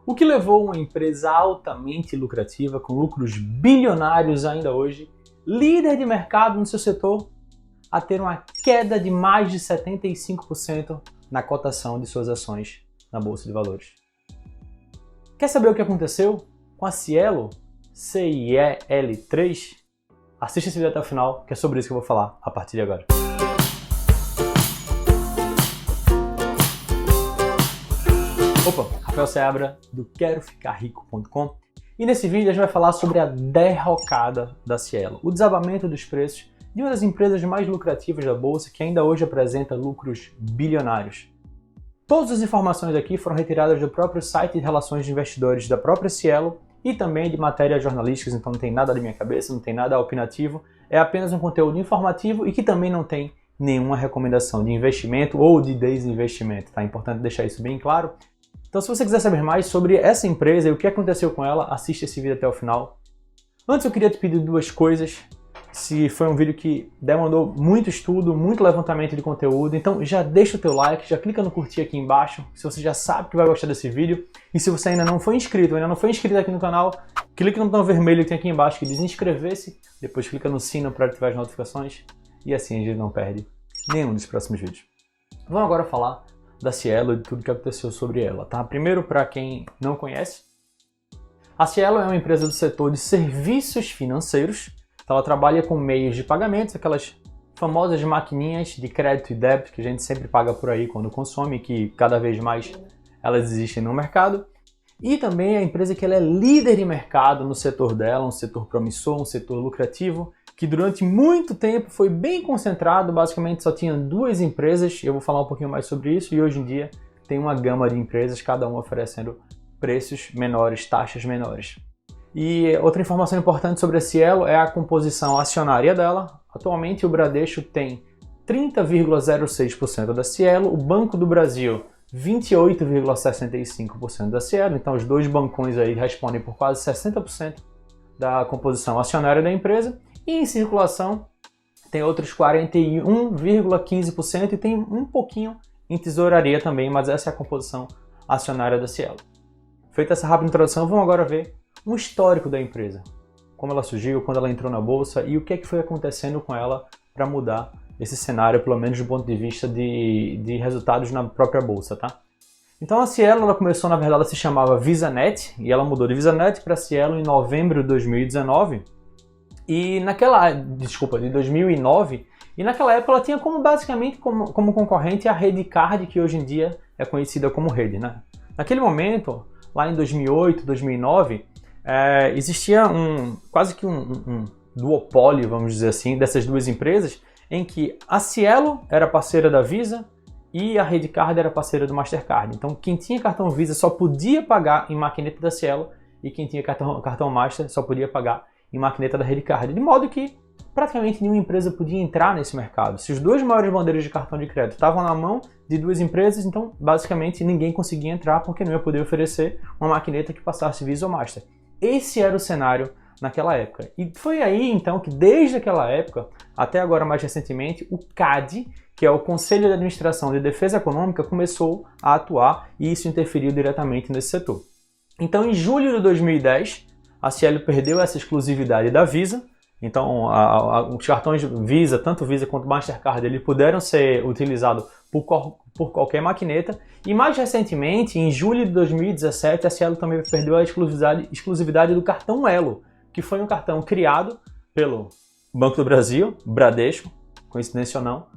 O que levou uma empresa altamente lucrativa, com lucros bilionários ainda hoje, líder de mercado no seu setor, a ter uma queda de mais de 75% na cotação de suas ações na Bolsa de Valores. Quer saber o que aconteceu com a Cielo, CIEL3? Assista esse vídeo até o final, que é sobre isso que eu vou falar a partir de agora. Opa, Rafael Seabra do QueroFicarRico.com, e nesse vídeo a gente vai falar sobre a derrocada da Cielo, o desabamento dos preços de uma das empresas mais lucrativas da bolsa, que ainda hoje apresenta lucros bilionários. Todas as informações aqui foram retiradas do próprio site de relações de investidores da própria Cielo e também de matérias jornalísticas, então não tem nada da minha cabeça, não tem nada opinativo, é apenas um conteúdo informativo e que também não tem nenhuma recomendação de investimento ou de desinvestimento, tá? É importante deixar isso bem claro. Então, se você quiser saber mais sobre essa empresa e o que aconteceu com ela, assista esse vídeo até o final. Antes eu queria te pedir duas coisas. Se foi um vídeo que demandou muito estudo, muito levantamento de conteúdo, então já deixa o teu like, já clica no curtir aqui embaixo, se você já sabe que vai gostar desse vídeo. E se você ainda não foi inscrito, aqui no canal, clica no botão vermelho que tem aqui embaixo que diz inscrever-se, depois clica no sino para ativar as notificações e assim a gente não perde nenhum dos próximos vídeos. Vamos agora falar da Cielo e de tudo que aconteceu sobre ela, tá? Primeiro, para quem não conhece, a Cielo é uma empresa do setor de serviços financeiros. Então, ela trabalha com meios de pagamentos, aquelas famosas maquininhas de crédito e débito que a gente sempre paga por aí quando consome, que cada vez mais elas existem no mercado. E também é a empresa que ela é líder de mercado no setor dela, um setor promissor, um setor lucrativo, que durante muito tempo foi bem concentrado, basicamente só tinha duas empresas, eu vou falar um pouquinho mais sobre isso, e hoje em dia tem uma gama de empresas, cada uma oferecendo preços menores, taxas menores. E outra informação importante sobre a Cielo é a composição acionária dela. Atualmente o Bradesco tem 30,06% da Cielo, o Banco do Brasil 28,65% da Cielo, então os dois bancões aí respondem por quase 60% da composição acionária da empresa. E em circulação tem outros 41,15% e tem um pouquinho em tesouraria também, mas essa é a composição acionária da Cielo. Feita essa rápida introdução, vamos agora ver um histórico da empresa, como ela surgiu, quando ela entrou na bolsa e o que é que foi acontecendo com ela para mudar esse cenário, pelo menos do ponto de vista de resultados na própria bolsa, tá? Então a Cielo, ela começou, na verdade, ela se chamava VisaNet e ela mudou de VisaNet para Cielo em novembro de 2019. E de 2009, e naquela época ela tinha basicamente como concorrente a Redcard, que hoje em dia é conhecida como Rede, né? Naquele momento, lá em 2008, 2009, existia quase que um duopólio, vamos dizer assim, dessas duas empresas, em que a Cielo era parceira da Visa e a Redcard era parceira do Mastercard. Então quem tinha cartão Visa só podia pagar em maquineta da Cielo e quem tinha cartão Master só podia pagar em maquineta da Redcard, de modo que praticamente nenhuma empresa podia entrar nesse mercado. Se os dois maiores bandeiras de cartão de crédito estavam na mão de duas empresas, então basicamente ninguém conseguia entrar porque não ia poder oferecer uma maquineta que passasse Visa ou Master. Esse era o cenário naquela época. E foi aí então que desde aquela época, até agora mais recentemente, o CADE, que é o Conselho de Administração de Defesa Econômica, começou a atuar e isso interferiu diretamente nesse setor. Então em julho de 2010, a Cielo perdeu essa exclusividade da Visa, então os cartões Visa, tanto Visa quanto Mastercard, eles puderam ser utilizados por qualquer maquineta. E mais recentemente, em julho de 2017, a Cielo também perdeu a exclusividade do cartão Elo, que foi um cartão criado pelo Banco do Brasil, Bradesco, coincidência ou não,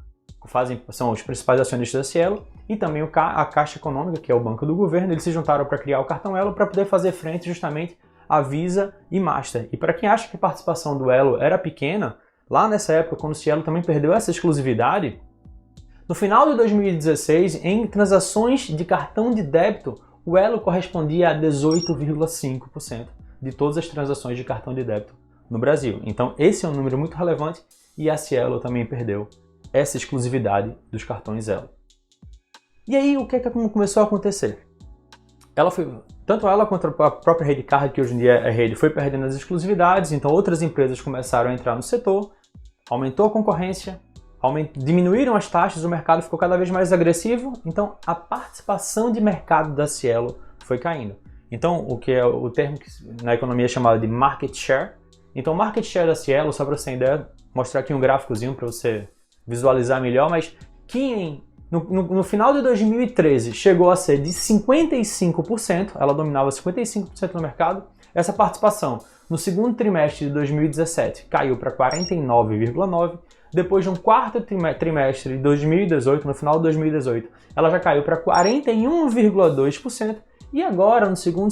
são os principais acionistas da Cielo, e também a Caixa Econômica, que é o banco do governo. Eles se juntaram para criar o cartão Elo para poder fazer frente justamente a Visa e Master. E para quem acha que a participação do Elo era pequena, lá nessa época, quando o Cielo também perdeu essa exclusividade, no final de 2016, em transações de cartão de débito, o Elo correspondia a 18,5% de todas as transações de cartão de débito no Brasil. Então esse é um número muito relevante e a Cielo também perdeu essa exclusividade dos cartões Elo. E aí o que é que começou a acontecer? Tanto ela quanto a própria Redcard, que hoje em dia é Rede, foi perdendo as exclusividades, então outras empresas começaram a entrar no setor, aumentou a concorrência, diminuíram as taxas, o mercado ficou cada vez mais agressivo, então a participação de mercado da Cielo foi caindo. Então, o que é o termo que na economia é chamado de market share. Então, o market share da Cielo, só para você ter ideia, mostrar aqui um gráficozinho para você visualizar melhor, mas que no final de 2013 chegou a ser de 55%, ela dominava 55% no mercado. Essa participação no segundo trimestre de 2017 caiu para 49,9%. Depois de um quarto trimestre de 2018, no final de 2018, ela já caiu para 41,2%. E agora, no segundo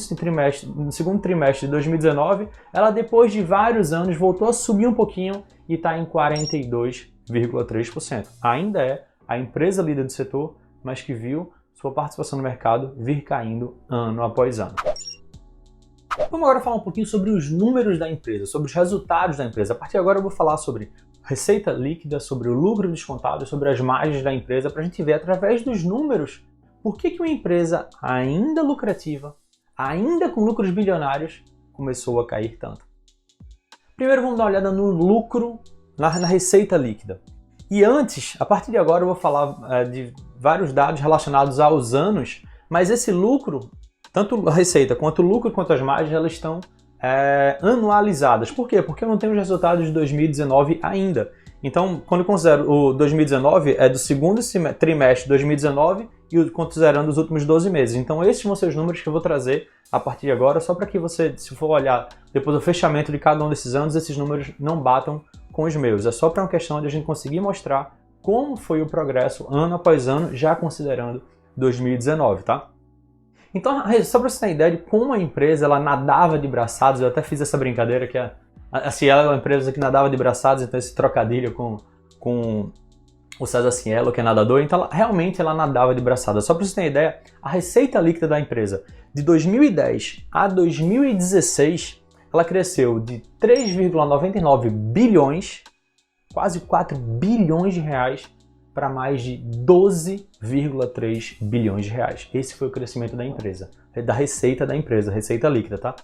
trimestre de 2019, ela depois de vários anos voltou a subir um pouquinho e está em 42,3%. Ainda é a empresa líder do setor, mas que viu sua participação no mercado vir caindo ano após ano. Vamos agora falar um pouquinho sobre os números da empresa, sobre os resultados da empresa. A partir de agora eu vou falar sobre receita líquida, sobre o lucro descontado, sobre as margens da empresa, para a gente ver através dos números por que uma empresa ainda lucrativa, ainda com lucros bilionários, começou a cair tanto. Primeiro vamos dar uma olhada no lucro, na receita líquida. E antes, a partir de agora eu vou falar de vários dados relacionados aos anos, mas esse lucro, tanto a receita quanto o lucro quanto as margens, elas estão anualizadas. Por quê? Porque eu não tenho os resultados de 2019 ainda. Então, quando eu considero o 2019, é do segundo trimestre de 2019 e considerando os últimos 12 meses. Então, esses vão ser os números que eu vou trazer a partir de agora, só para que você, se for olhar depois do fechamento de cada um desses anos, esses números não batam com os meus. É só para uma questão de a gente conseguir mostrar como foi o progresso ano após ano, já considerando 2019, tá? Então, só para você ter ideia de como a empresa ela nadava de braçados, eu até fiz essa brincadeira que a Cielo é uma empresa que nadava de braçados, então esse trocadilho com o César Cielo, que é nadador, então realmente ela nadava de braçadas. Só para você ter ideia, a receita líquida da empresa de 2010 a 2016, ela cresceu de 3,99 bilhões, quase 4 bilhões de reais, para mais de 12,3 bilhões de reais. Esse foi o crescimento da empresa, da receita da empresa, receita líquida, tá?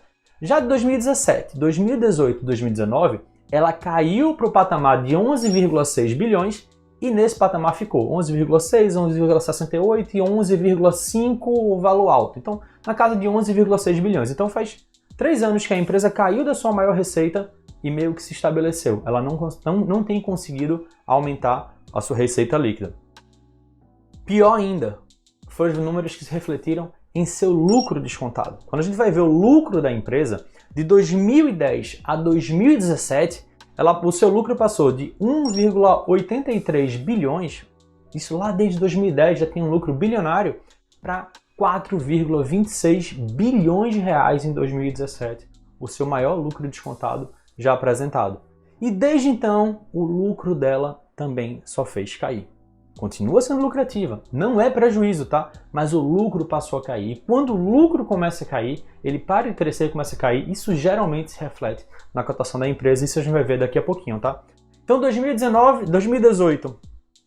Já de 2017, 2018 e 2019, ela caiu para o patamar de 11,6 bilhões e nesse patamar ficou 11,6, 11,68 e 11,5 o valor alto. Então, na casa de 11,6 bilhões. Então, faz 3 anos que a empresa caiu da sua maior receita e meio que se estabeleceu. Ela não tem conseguido aumentar a sua receita líquida. Pior ainda, foram os números que se refletiram em seu lucro descontado. Quando a gente vai ver o lucro da empresa, de 2010 a 2017, o seu lucro passou de 1,83 bilhões, isso lá desde 2010 já tem um lucro bilionário, para 4,26 bilhões de reais em 2017, o seu maior lucro descontado já apresentado. E desde então, o lucro dela também só fez cair. Continua sendo lucrativa, não é prejuízo, tá? Mas o lucro passou a cair. E quando o lucro começa a cair, ele para de crescer e começa a cair, isso geralmente se reflete na cotação da empresa, isso a gente vai ver daqui a pouquinho, tá? Então, 2019, 2018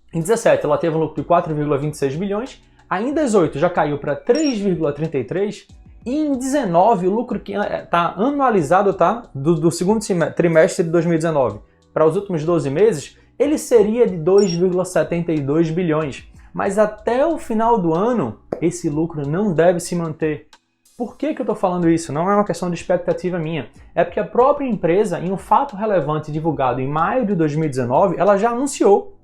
e 2017, ela teve um lucro de 4,26 bilhões, aí em 2018 já caiu para 3,33 e em 2019 o lucro que está anualizado, tá? Do segundo trimestre de 2019 para os últimos 12 meses, ele seria de 2,72 bilhões. Mas até o final do ano, esse lucro não deve se manter. Por que eu estou falando isso? Não é uma questão de expectativa minha. É porque a própria empresa, em um fato relevante divulgado em maio de 2019, ela já anunciou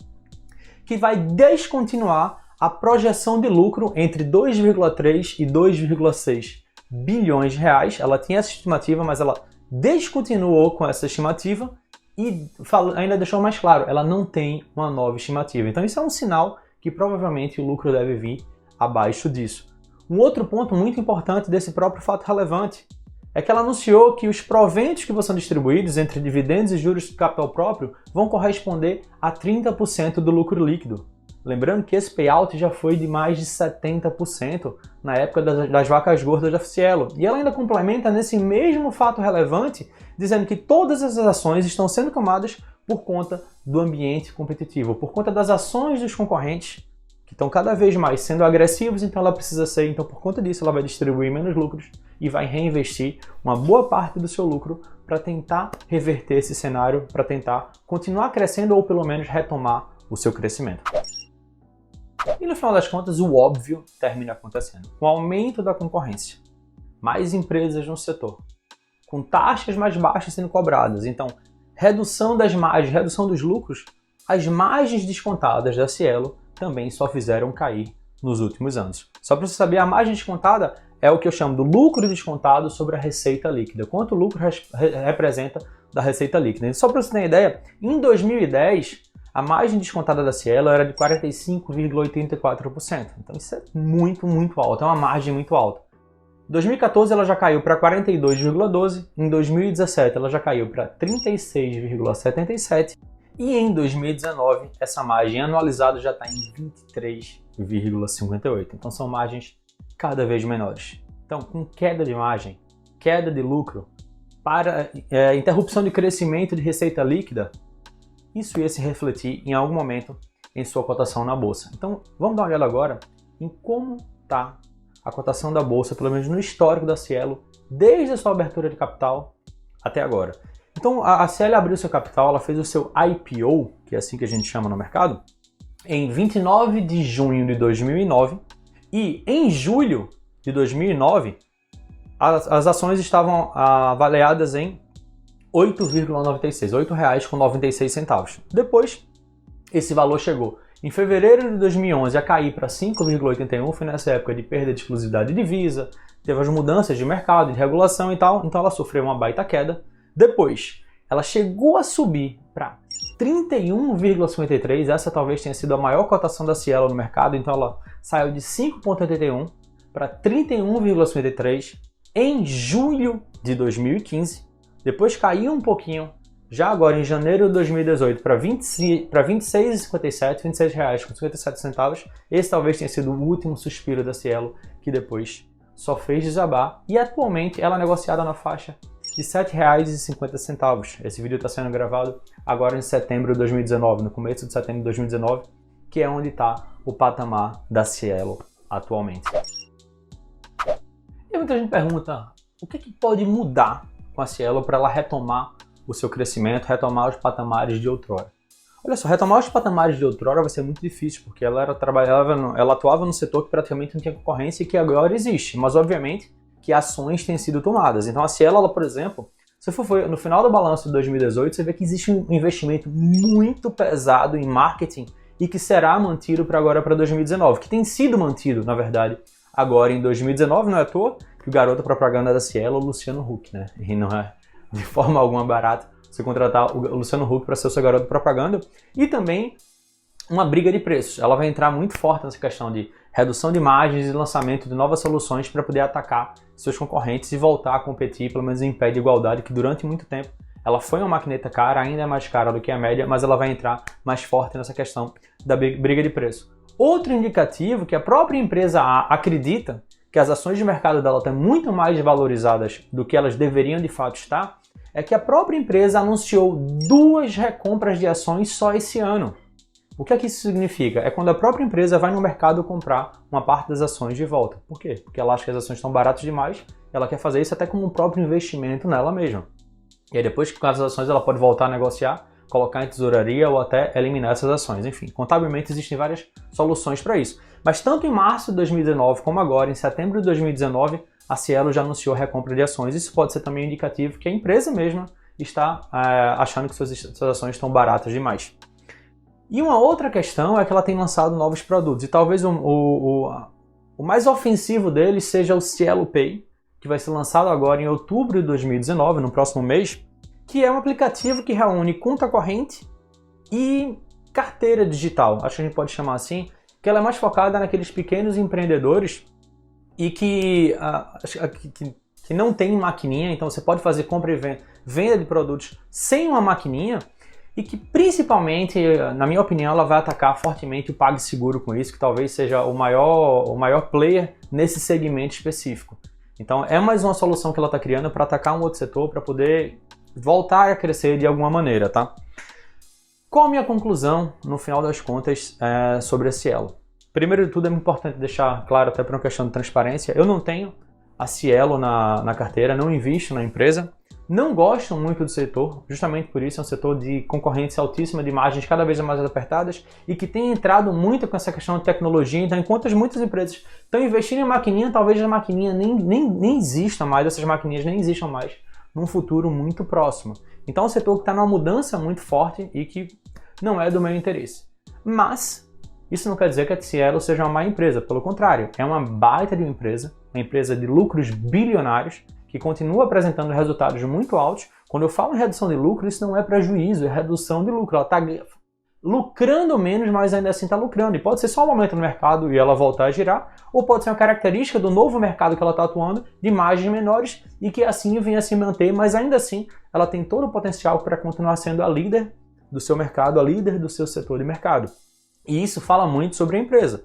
que vai descontinuar a projeção de lucro entre 2,3 e 2,6 bilhões de reais. Ela tinha essa estimativa, mas ela descontinuou com essa estimativa e ainda deixou mais claro, ela não tem uma nova estimativa. Então isso é um sinal que provavelmente o lucro deve vir abaixo disso. Um outro ponto muito importante desse próprio fato relevante é que ela anunciou que os proventos que vão ser distribuídos entre dividendos e juros de capital próprio vão corresponder a 30% do lucro líquido. Lembrando que esse payout já foi de mais de 70% na época das vacas gordas da Cielo. E ela ainda complementa nesse mesmo fato relevante, dizendo que todas essas ações estão sendo tomadas por conta do ambiente competitivo, por conta das ações dos concorrentes, que estão cada vez mais sendo agressivos, então ela precisa ser, então por conta disso ela vai distribuir menos lucros e vai reinvestir uma boa parte do seu lucro para tentar reverter esse cenário, para tentar continuar crescendo ou pelo menos retomar o seu crescimento. E no final das contas, o óbvio termina acontecendo. O aumento da concorrência. mais empresas no setor, com taxas mais baixas sendo cobradas. Então, redução das margens, redução dos lucros, as margens descontadas da Cielo também só fizeram cair nos últimos anos. Só para você saber, a margem descontada é o que eu chamo do lucro descontado sobre a receita líquida. Quanto o lucro representa da receita líquida. Só para você ter uma ideia, em 2010, a margem descontada da Cielo era de 45,84%. Então isso é muito, muito alto, é uma margem muito alta. Em 2014 ela já caiu para 42,12%, em 2017 ela já caiu para 36,77%, e em 2019 essa margem anualizada já está em 23,58%. Então são margens cada vez menores. Então, com queda de margem, queda de lucro, para interrupção de crescimento de receita líquida, isso ia se refletir em algum momento em sua cotação na bolsa. Então, vamos dar uma olhada agora em como está a cotação da bolsa, pelo menos no histórico da Cielo, desde a sua abertura de capital até agora. Então, a Cielo abriu seu capital, ela fez o seu IPO, que é assim que a gente chama no mercado, em 29 de junho de 2009, e em julho de 2009, as ações estavam avaliadas em R$ 8,96, R$ 8,96. Depois, esse valor chegou em fevereiro de 2011 a cair para 5,81, foi nessa época de perda de exclusividade de divisa, teve as mudanças de mercado, de regulação e tal, então ela sofreu uma baita queda. Depois, ela chegou a subir para 31,53, essa talvez tenha sido a maior cotação da Cielo no mercado, então ela saiu de 5,81 para 31,53 em julho de 2015, depois caiu um pouquinho, já agora em janeiro de 2018 para R$ 26,57, R$ 26,57, esse talvez tenha sido o último suspiro da Cielo, que depois só fez desabar, e atualmente ela é negociada na faixa de R$ 7,50. Esse vídeo está sendo gravado agora em setembro de 2019, no começo de setembro de 2019, que é onde está o patamar da Cielo atualmente. E muita gente pergunta, o que pode mudar com a Cielo para ela retomar o seu crescimento, retomar os patamares de outrora? Olha só, retomar os patamares de outrora vai ser muito difícil, porque ela atuava no setor que praticamente não tinha concorrência e que agora existe, mas obviamente que ações têm sido tomadas. Então a Cielo, ela, por exemplo, se for no final do balanço de 2018, você vê que existe um investimento muito pesado em marketing e que será mantido para agora, para 2019, que tem sido mantido, na verdade, agora em 2019, não é à toa que o garoto propaganda da Cielo é o Luciano Huck, né? E não é de forma alguma barato você contratar o Luciano Huck para ser o seu garoto propaganda. E também uma briga de preços. Ela vai entrar muito forte nessa questão de redução de margens e lançamento de novas soluções para poder atacar seus concorrentes e voltar a competir, pelo menos em pé de igualdade, que durante muito tempo ela foi uma maquineta cara, ainda é mais cara do que a média, mas ela vai entrar mais forte nessa questão da briga de preço. Outro indicativo que a própria empresa acredita que as ações de mercado dela estão muito mais valorizadas do que elas deveriam de fato estar, é que a própria empresa anunciou 2 recompras de ações só esse ano. O que é que isso significa? É quando a própria empresa vai no mercado comprar uma parte das ações de volta. Por quê? Porque ela acha que as ações estão baratas demais, ela quer fazer isso até como um próprio investimento nela mesma. E aí depois que com as ações ela pode voltar a negociar, colocar em tesouraria ou até eliminar essas ações. Enfim, contabilmente existem várias soluções para isso. Mas tanto em março de 2019 como agora, em setembro de 2019, a Cielo já anunciou a recompra de ações. Isso pode ser também um indicativo que a empresa mesma está achando que suas ações estão baratas demais. E uma outra questão é que ela tem lançado novos produtos. E talvez o mais ofensivo deles seja o Cielo Pay, que vai ser lançado agora em outubro de 2019, no próximo mês, que é um aplicativo que reúne conta corrente e carteira digital. Acho que a gente pode chamar assim, que ela é mais focada naqueles pequenos empreendedores e que não tem maquininha, então você pode fazer compra e venda de produtos sem uma maquininha e que principalmente, na minha opinião, ela vai atacar fortemente o PagSeguro com isso, que talvez seja o maior player nesse segmento específico. Então é mais uma solução que ela está criando para atacar um outro setor, para poder voltar a crescer de alguma maneira, tá? Qual a minha conclusão, no final das contas, sobre a Cielo? Primeiro de tudo, é importante deixar claro, até por uma questão de transparência, eu não tenho a Cielo na carteira, não invisto na empresa, não gostam muito do setor, justamente por isso é um setor de concorrência altíssima, de margens cada vez mais apertadas e que tem entrado muito com essa questão de tecnologia. Então, enquanto muitas empresas estão investindo em maquininha, talvez a maquininha nem exista mais, essas maquininhas nem existam mais num futuro muito próximo. Então, é um setor que está numa mudança muito forte e que não é do meu interesse. Mas isso não quer dizer que a Cielo seja uma má empresa, pelo contrário, é uma baita de uma empresa de lucros bilionários, que continua apresentando resultados muito altos. Quando eu falo em redução de lucro, isso não é prejuízo, é redução de lucro. Ela está lucrando menos, mas ainda assim está lucrando. E pode ser só um momento no mercado e ela voltar a girar, ou pode ser uma característica do novo mercado que ela está atuando, de margens menores, e que assim venha a se manter, mas ainda assim ela tem todo o potencial para continuar sendo a líder do seu mercado, a líder do seu setor de mercado. E isso fala muito sobre a empresa.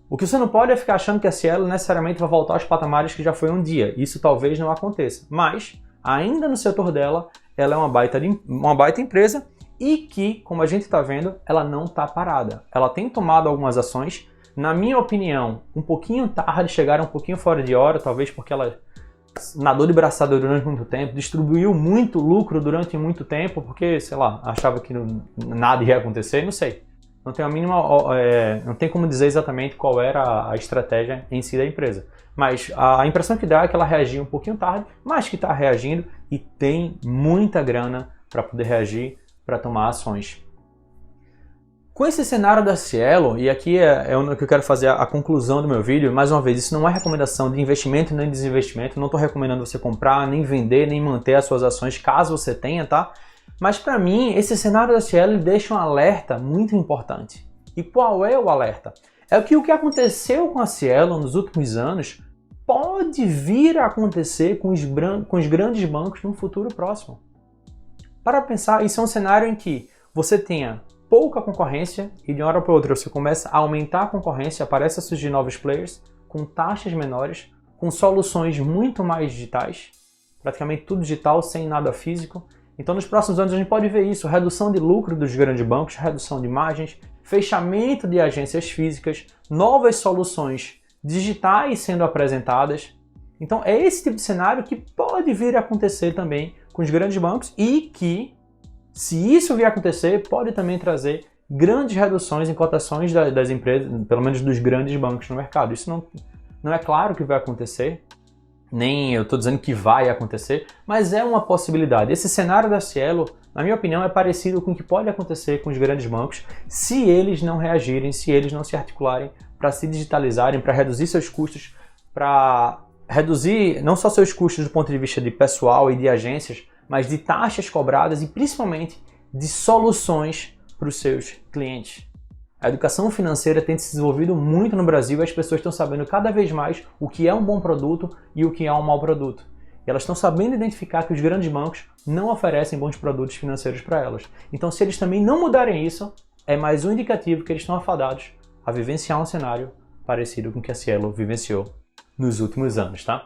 O que você não pode é ficar achando que a Cielo necessariamente vai voltar aos patamares que já foi um dia. Isso talvez não aconteça. Mas, ainda no setor dela, ela é uma baita empresa e que, como a gente está vendo, ela não está parada. Ela tem tomado algumas ações, na minha opinião, um pouquinho tarde, chegaram um pouquinho fora de hora, talvez porque ela nadou de braçada durante muito tempo, distribuiu muito lucro durante muito tempo, porque, sei lá, achava que nada ia acontecer, não sei. Não tem a mínima, não tem como dizer exatamente qual era a estratégia em si da empresa. Mas a impressão que dá é que ela reagiu um pouquinho tarde, mas que está reagindo e tem muita grana para poder reagir, para tomar ações. Com esse cenário da Cielo, e aqui é onde eu quero fazer a conclusão do meu vídeo, mais uma vez, isso não é recomendação de investimento nem desinvestimento, não estou recomendando você comprar, nem vender, nem manter as suas ações, caso você tenha, tá? Mas para mim, esse cenário da Cielo deixa um alerta muito importante. E qual é o alerta? É que o que aconteceu com a Cielo nos últimos anos pode vir a acontecer com os grandes bancos no futuro próximo. Para pensar, isso é um cenário em que você tenha pouca concorrência e de uma hora para outra você começa a aumentar a concorrência, aparecem a surgir novos players com taxas menores, com soluções muito mais digitais, praticamente tudo digital, sem nada físico. Então, nos próximos anos, a gente pode ver isso, redução de lucro dos grandes bancos, redução de margens, fechamento de agências físicas, novas soluções digitais sendo apresentadas. Então, é esse tipo de cenário que pode vir a acontecer também com os grandes bancos e que, se isso vier a acontecer, pode também trazer grandes reduções em cotações das empresas, pelo menos dos grandes bancos no mercado. Isso não é claro que vai acontecer, nem eu estou dizendo que vai acontecer, mas é uma possibilidade. Esse cenário da Cielo, na minha opinião, é parecido com o que pode acontecer com os grandes bancos se eles não reagirem, se eles não se articularem para se digitalizarem, para reduzir seus custos, para reduzir não só seus custos do ponto de vista de pessoal e de agências, mas de taxas cobradas e principalmente de soluções para os seus clientes. A educação financeira tem se desenvolvido muito no Brasil e as pessoas estão sabendo cada vez mais o que é um bom produto e o que é um mau produto. E elas estão sabendo identificar que os grandes bancos não oferecem bons produtos financeiros para elas. Então, se eles também não mudarem isso, é mais um indicativo que eles estão afadados a vivenciar um cenário parecido com o que a Cielo vivenciou nos últimos anos, tá?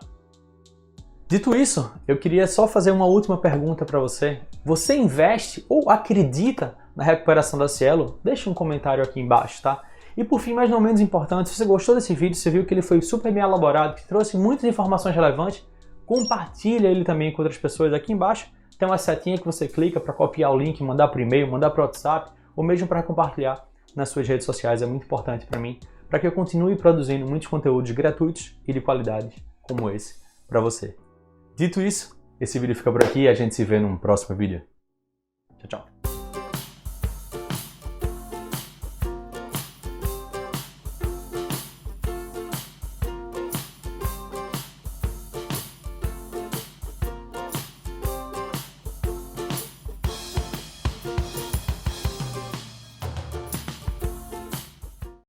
Dito isso, eu queria só fazer uma última pergunta para você. Você investe ou acredita na recuperação da Cielo? Deixa um comentário aqui embaixo, tá? E por fim, mas não menos importante, se você gostou desse vídeo, você viu que ele foi super bem elaborado, que trouxe muitas informações relevantes, compartilha ele também com outras pessoas. Aqui embaixo tem uma setinha que você clica para copiar o link, mandar para o e-mail, mandar para o WhatsApp, ou mesmo para compartilhar nas suas redes sociais. É muito importante para mim, para que eu continue produzindo muitos conteúdos gratuitos e de qualidade como esse para você. Dito isso, esse vídeo fica por aqui e a gente se vê num próximo vídeo. Tchau, tchau.